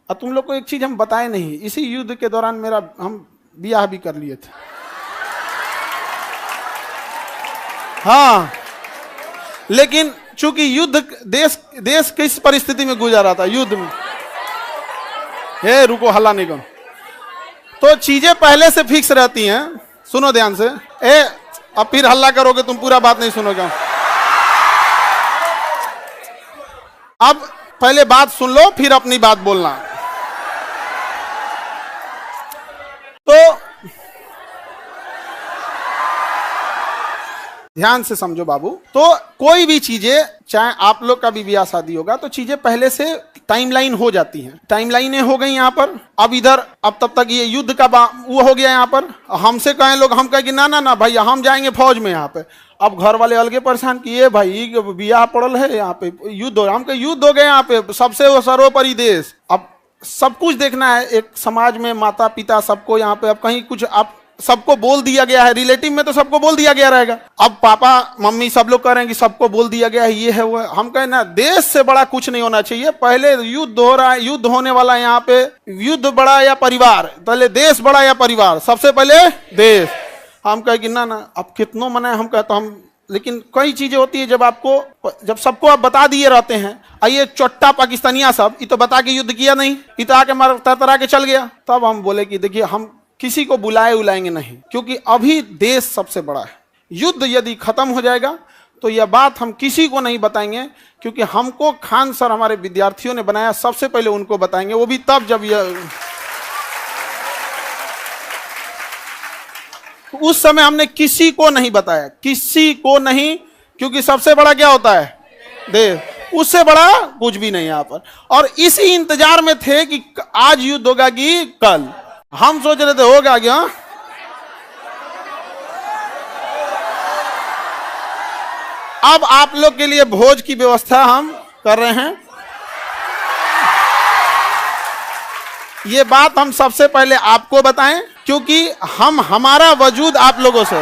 और तुम लोग को एक चीज हम बताए नहीं, इसी युद्ध के दौरान हम ब्याह भी कर लिए थे। हाँ, लेकिन चूंकि युद्ध देश किस परिस्थिति में गुजर रहा था, युद्ध में। हे रुको, हल्ला नहीं करो। तो चीजें पहले से फिक्स रहती हैं, सुनो ध्यान से। अब फिर हल्ला करोगे तुम, पूरा बात नहीं सुनोगे। अब पहले बात सुन लो, फिर अपनी बात बोलना। तो ध्यान से समझो बाबू। तो कोई भी चीजें, चाहे आप लोग का भी ब्याह शादी होगा, तो चीजें पहले से टाइमलाइन हो जाती हैं। टाइमलाइनें हो गई यहाँ पर। अब इधर, अब तब तक ये युद्ध का वो हो गया यहाँ पर। हमसे कहें लोग, हम कहें कि ना ना ना भैया, हम जाएंगे फौज में यहाँ पे। अब घर वाले अलगे परेशान किए, भाई ब्याह पड़ल है यहाँ पे, युद्ध हो, हम कहे युद्ध हो गए यहाँ पे, सबसे सर्वोपरि देश। अब सब कुछ देखना है, एक समाज में माता पिता सबको यहाँ पे, अब कहीं कुछ आप सबको बोल दिया गया है, रिलेटिव में तो सबको बोल दिया गया रहेगा। अब पापा मम्मी सब लोग कह रहे हैं कि सबको बोल दिया गया है, ये है वो है। हम कहें ना, देश से बड़ा कुछ नहीं होना चाहिए। पहले युद्ध हो रहा है, युद्ध होने वाला है यहाँ पे। युद्ध बड़ा या परिवार, पहले देश बड़ा या परिवार, सबसे पहले देश। हम कहे कि ना ना, अब कितनों मना है, हम कहते हम। लेकिन कई चीजें होती है, जब सबको आप बता दिए रहते हैं, ये चोट्टा पाकिस्तानिया सब, ये तो बता के युद्ध किया नहीं, ये तो आके मार तरतरा के चल गया। तब हम बोले कि देखिए, हम किसी को बुलाएंगे नहीं, क्योंकि अभी देश सबसे बड़ा है। युद्ध यदि खत्म हो जाएगा तो यह बात हम किसी को नहीं बताएंगे, क्योंकि हमको खान सर हमारे विद्यार्थियों ने बनाया, सबसे पहले उनको बताएंगे, वो भी तब जब उस समय हमने किसी को नहीं बताया, किसी को नहीं, क्योंकि सबसे बड़ा क्या होता है, देश। उससे बड़ा कुछ भी नहीं यहाँ पर। और इसी इंतजार में थे कि आज युद्ध होगा कि कल। हम सोच रहे थे होगा क्या। अब आप लोग के लिए भोज की व्यवस्था हम कर रहे हैं। ये बात हम सबसे पहले आपको बताएं, क्योंकि हमारा वजूद आप लोगों से।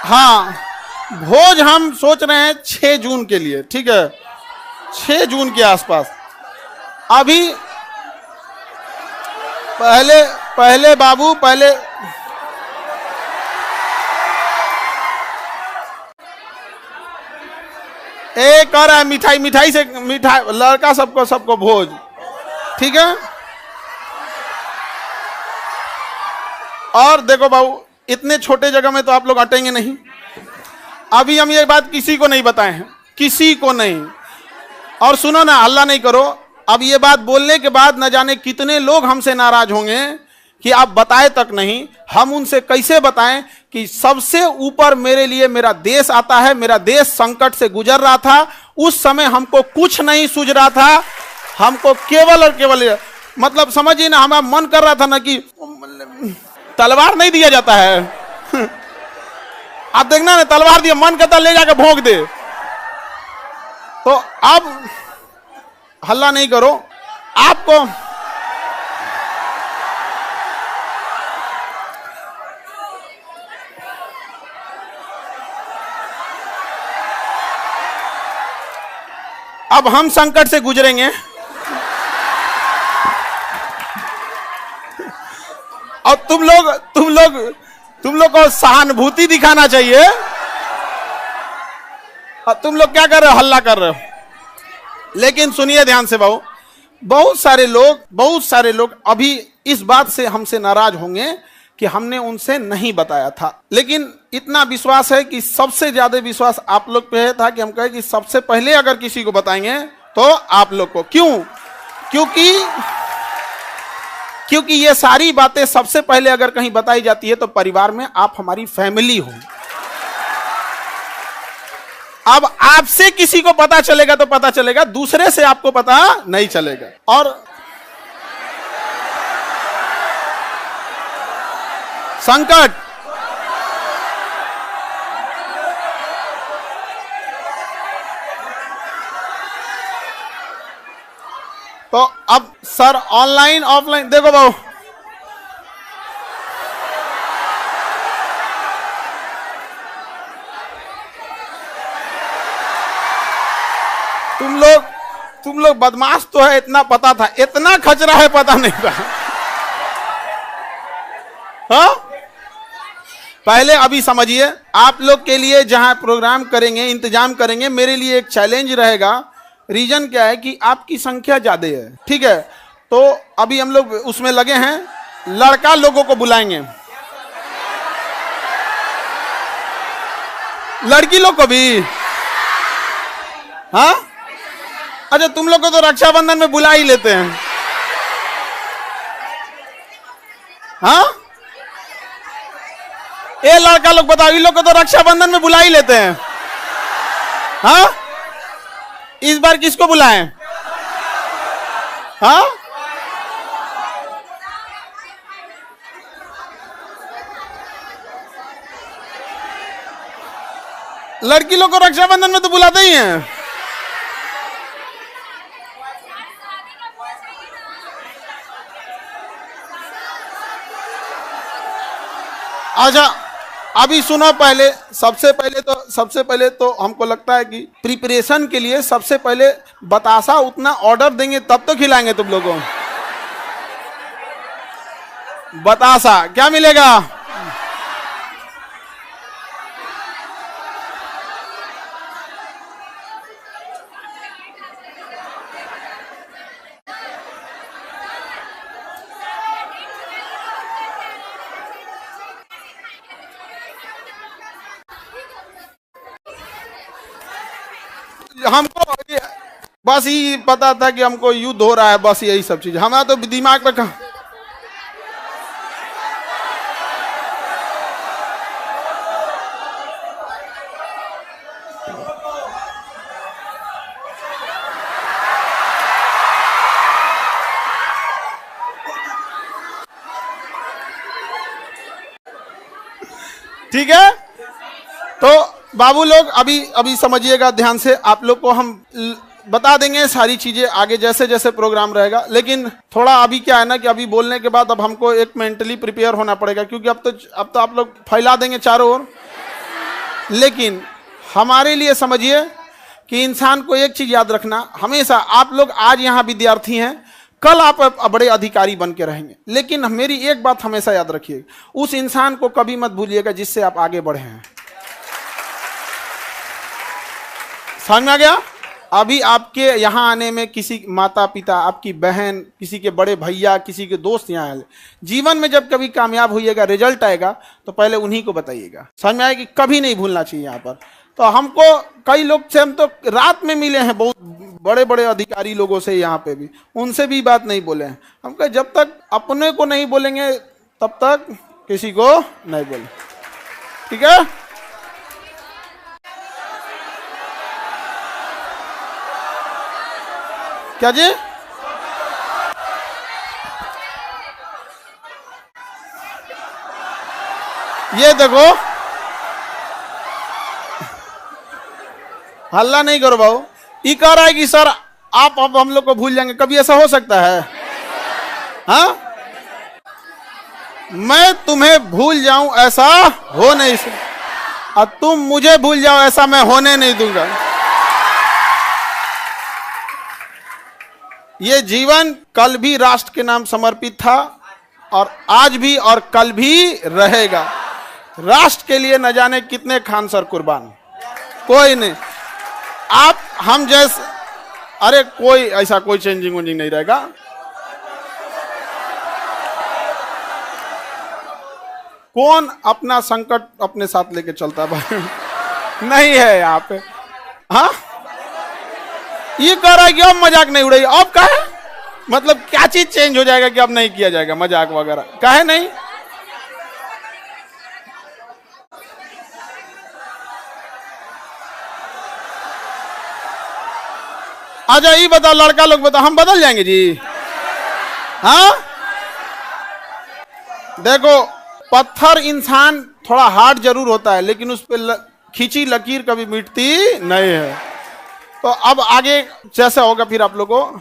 हाँ, भोज हम सोच रहे हैं 6 जून के लिए, ठीक है, 6 जून के आसपास। अभी पहले बाबू, पहले कर रहा है मिठाई से, लड़का सबको भोज, ठीक है। और देखो बाबू, इतने छोटे जगह में तो आप लोग अटेंगे नहीं। अभी हम ये बात किसी को नहीं बताए हैं, किसी को नहीं। और सुनो ना, हल्ला नहीं करो। अब ये बात बोलने के बाद न जाने कितने लोग हमसे नाराज होंगे कि आप बताए तक नहीं। हम उनसे कैसे बताएं कि सबसे ऊपर मेरे लिए मेरा देश आता है। मेरा देश संकट से गुजर रहा था, उस समय हमको कुछ नहीं सूझ रहा था, हमको केवल और केवल, मतलब समझिए ना, हमारा मन कर रहा था ना कि तलवार नहीं दिया जाता है। आप देखना ना, तलवार दिया, मन करता ले जाकर भोंक दे। तो अब हल्ला नहीं करो। आपको अब हम संकट से गुजरेंगे, और तुम लोग को सहानुभूति दिखाना चाहिए। तुम लोग क्या कर रहे हो, हल्ला कर रहे हो। लेकिन सुनिए ध्यान से बाबू, बहुत सारे लोग अभी इस बात से हमसे नाराज होंगे कि हमने उनसे नहीं बताया था। लेकिन इतना विश्वास है कि सबसे ज्यादा विश्वास आप लोग पे था कि हम कहे कि सबसे पहले अगर किसी को बताएंगे तो आप लोग को। क्यों? क्योंकि ये सारी बातें सबसे पहले अगर कहीं बताई जाती है तो परिवार में आप हमारी फैमिली हो। अब आपसे किसी को पता चलेगा तो पता चलेगा, दूसरे से आपको पता नहीं चलेगा। और संकट, तो अब सर ऑनलाइन ऑफलाइन देखो बाबू, तुम लोग बदमाश तो है, इतना पता था, इतना खचरा है पता नहीं था। हाँ, पहले अभी समझिए, आप लोग के लिए जहां प्रोग्राम करेंगे, इंतजाम करेंगे, मेरे लिए एक चैलेंज रहेगा। रीजन क्या है कि आपकी संख्या ज्यादा है, ठीक है? तो अभी हम लोग उसमें लगे हैं, लड़का लोगों को बुलाएंगे, लड़की लोग को भी। हाँ, अच्छा, तुम लोग को तो रक्षाबंधन में बुला ही लेते हैं। हाँ, ये लड़का लोग बताओ, इन लोग को तो रक्षाबंधन में बुला ही लेते हैं। हाँ, इस बार किसको बुलाएं? हाँ, लड़की लोग को रक्षाबंधन में तो बुलाते ही हैं। अच्छा, अभी सुनो, पहले सबसे पहले तो हमको लगता है कि प्रिपरेशन के लिए सबसे पहले बतासा उतना ऑर्डर देंगे तब तो खिलाएंगे तुम लोगों को। बतासा क्या मिलेगा? हमको बस ये पता था कि हमको युद्ध हो रहा है, बस यही सब चीज हमारा तो दिमाग में कहा। ठीक है, तो बाबू लोग अभी समझिएगा ध्यान से, आप लोग को हम बता देंगे सारी चीजें आगे जैसे जैसे प्रोग्राम रहेगा। लेकिन थोड़ा अभी क्या है ना कि अभी बोलने के बाद अब हमको एक मेंटली प्रिपेयर होना पड़ेगा, क्योंकि अब तो आप लोग फैला देंगे चारों ओर। लेकिन हमारे लिए समझिए कि इंसान को एक चीज याद रखना, हमेशा आप लोग आज यहाँ विद्यार्थी हैं, कल आप बड़े अधिकारी बन के रहेंगे। लेकिन मेरी एक बात हमेशा याद रखिए, उस इंसान को कभी मत भूलिएगा जिससे आप आगे बढ़े हैं। समझ में आ गया? अभी आपके यहाँ आने में किसी माता पिता, आपकी बहन, किसी के बड़े भैया, किसी के दोस्त यहाँ आए, जीवन में जब कभी कामयाब होइएगा, रिजल्ट आएगा, तो पहले उन्हीं को बताइएगा। समझ में आएगा कि कभी नहीं भूलना चाहिए यहाँ पर। तो हमको कई लोग से हम तो रात में मिले हैं, बहुत बड़े बड़े अधिकारी लोगों से यहाँ पे भी, उनसे भी बात नहीं बोले हैं। हम कहे जब तक अपने को नहीं बोलेंगे तब तक किसी को नहीं बोले, ठीक है? क्या जी? ये देखो, हल्ला नहीं करो भाऊ। ये कह रहा है कि सर आप अब हम लोग को भूल जाएंगे, कभी ऐसा हो सकता है? हाँ, मैं तुम्हें भूल जाऊं ऐसा हो नहीं सकता, और तुम मुझे भूल जाओ ऐसा मैं होने नहीं दूंगा। ये जीवन कल भी राष्ट्र के नाम समर्पित था, और आज भी और कल भी रहेगा। राष्ट्र के लिए न जाने कितने खान सर कुर्बान, कोई नहीं। आप हम जैसे, अरे कोई ऐसा कोई चेंजिंग वेंजिंग नहीं रहेगा। कौन अपना संकट अपने साथ लेके चलता भाई? नहीं है यहाँ पे। हाँ, ये कह रहा है कि अब मजाक नहीं उड़ेगी, अब कहे मतलब क्या चीज चेंज हो जाएगा कि अब नहीं किया जाएगा मजाक वगैरह? कहे नहीं। अच्छा ये बताओ, लड़का लोग बताओ, हम बदल जाएंगे जी? हाँ, देखो, पत्थर इंसान थोड़ा हार्ड जरूर होता है, लेकिन उस पर खींची लकीर कभी मिटती नहीं है। तो अब आगे जैसा होगा फिर आप लोगों को।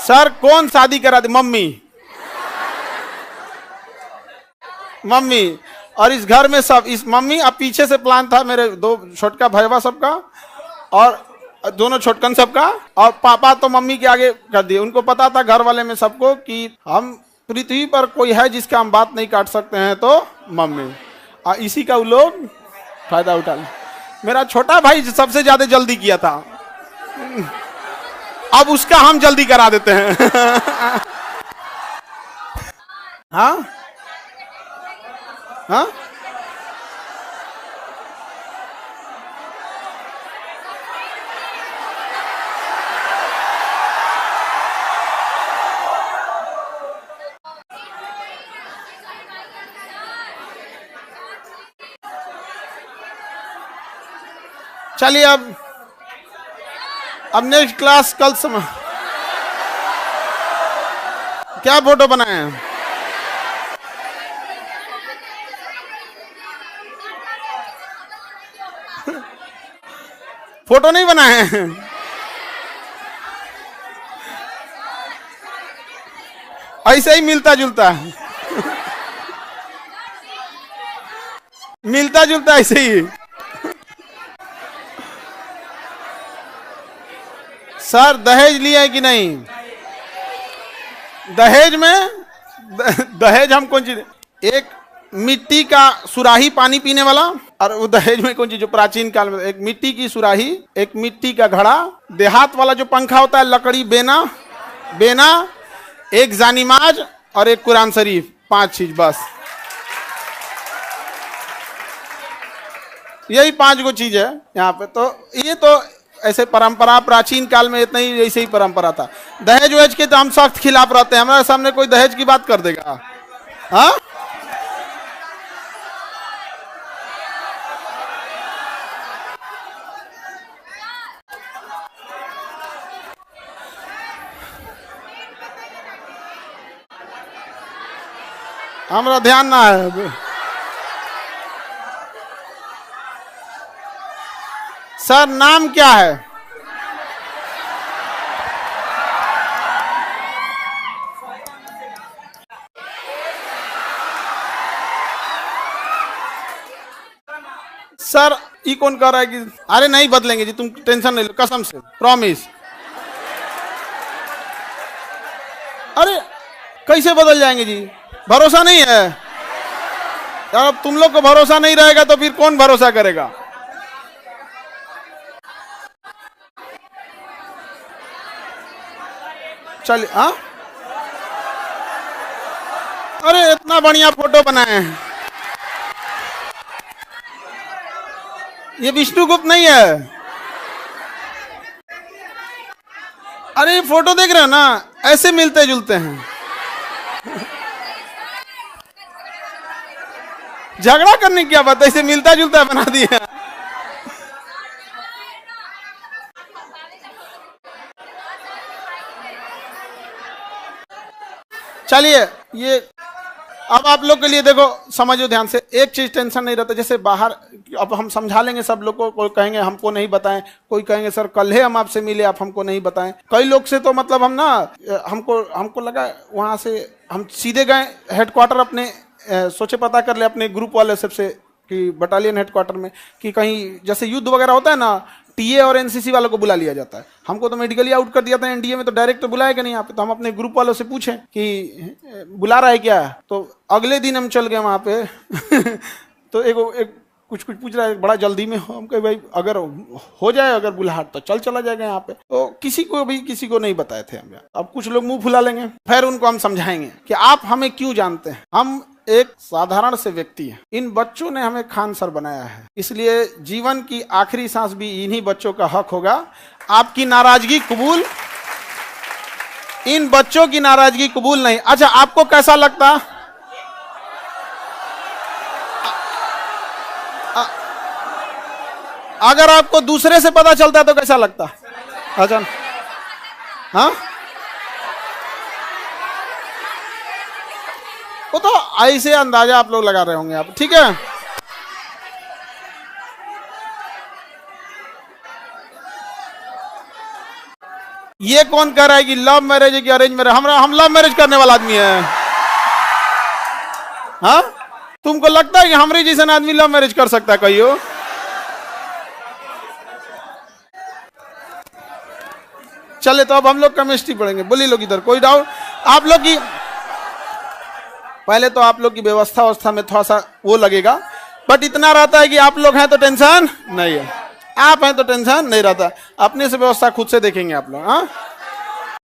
सर कौन शादी करा दी? मम्मी। मम्मी, और इस घर में सब, इस मम्मी, अब पीछे से प्लान था मेरे दो छोटका भैया सबका और दोनों छोटकन सबका, और पापा तो मम्मी के आगे कर दिए। उनको पता था घर वाले में सबको कि हम पृथ्वी पर कोई है जिसका हम बात नहीं काट सकते हैं तो मम्मी, और इसी का वो लोग फायदा उठा ले। मेरा छोटा भाई सबसे ज्यादा जल्दी किया था, अब उसका हम जल्दी करा देते हैं। हाँ हाँ, चलिए अब नेक्स्ट क्लास कल समय क्या फोटो बनाए हैं? फोटो नहीं बनाए हैं, ऐसे ही मिलता जुलता मिलता जुलता ऐसे ही। सर दहेज लिया है कि नहीं? दहेज में दहेज हम कौन चीज, एक मिट्टी का सुराही पानी पीने वाला, और वो दहेज में कौन चीज जो प्राचीन काल में एक मिट्टी की सुराही, एक मिट्टी का घड़ा, देहात वाला जो पंखा होता है लकड़ी, बेना बेना, एक जानिमाज और एक कुरान शरीफ, 5 चीज बस। यही 5 गो चीज है यहाँ पे। तो ये तो ऐसे परंपरा प्राचीन काल में इतना ही ऐसे ही परंपरा था। दहेज वहेज के तो हम सख्त खिलाफ रहते हैं, हमारे सामने कोई दहेज की बात कर देगा। हाँ, हमारा ध्यान ना है। सर नाम क्या है? सर ये कौन कह रहा है कि अरे नहीं बदलेंगे जी, तुम टेंशन नहीं लो, कसम से प्रॉमिस। अरे कैसे बदल जाएंगे जी, भरोसा नहीं है यार। अब तुम लोग को भरोसा नहीं रहेगा तो फिर कौन भरोसा करेगा? चलिए हाँ, अरे इतना बढ़िया फोटो बनाए हैं। ये विष्णुगुप्त नहीं है। अरे ये फोटो देख रहे हो ना, ऐसे मिलते जुलते हैं। झगड़ा करने की क्या बात है, ऐसे मिलता जुलता बना दिया। चलिए ये अब आप लोग के लिए देखो, समझो ध्यान से, एक चीज टेंशन नहीं रहता। जैसे बाहर अब हम समझा लेंगे सब लोग को, कोई कहेंगे हमको नहीं बताएं, कोई कहेंगे सर कल है हम आपसे मिले आप हमको नहीं बताएं। कई लोग से तो मतलब हम ना, हमको लगा वहां से हम सीधे गए हेडक्वार्टर अपने, सोचे पता कर ले अपने ग्रुप वाले सबसे कि बटालियन हेडक्वार्टर में कि कहीं जैसे युद्ध वगैरह होता है ना, टीए और एनसीसी वालों को बुला लिया जाता है। हमको तो मेडिकली आउट कर दिया था एनडीए में, तो डायरेक्ट तो बुलाएगा नहीं यहाँ पे। तो हम अपने ग्रुप वालों से पूछें कि बुला रहा है क्या, तो अगले दिन हम चल गए वहाँ पे। तो एक कुछ पूछ रहा है, बड़ा जल्दी में हो। हम कहे भाई अगर हो जाए अगर बुलाहट तो चला जाएगा यहाँ पे। तो किसी को नहीं बताए थे हम। अब कुछ लोग मुंह फुला लेंगे, फिर उनको हम समझाएंगे कि आप हमें क्यों जानते हैं, हम एक साधारण से व्यक्ति हैं। इन बच्चों ने हमें खान सर बनाया है, इसलिए जीवन की आखिरी सांस भी इन्हीं बच्चों का हक होगा। आपकी नाराजगी कबूल, इन बच्चों की नाराजगी कबूल नहीं। अच्छा आपको कैसा लगता, अगर आपको दूसरे से पता चलता तो कैसा लगता? अच्छा हाँ, वो तो ऐसे अंदाजा आप लोग लगा रहे होंगे आप, ठीक है। ये कौन कह रहा है कि लव मैरिज है कि अरेंज मैरिज? हम लव मैरिज करने वाला आदमी है। हाँ तुमको लगता है कि हमारे जैसा आदमी लव मैरिज कर सकता है कहियो? चले तो अब हम लोग केमिस्ट्री पढ़ेंगे। बोलिए लोग इधर, कोई डाउट? आप लोग की पहले तो आप लोग की व्यवस्था में थोड़ा सा वो लगेगा, बट इतना रहता है कि आप लोग हैं तो टेंशन नहीं है, आप हैं तो टेंशन नहीं रहता। अपने से व्यवस्था खुद से देखेंगे आप लोग। हाँ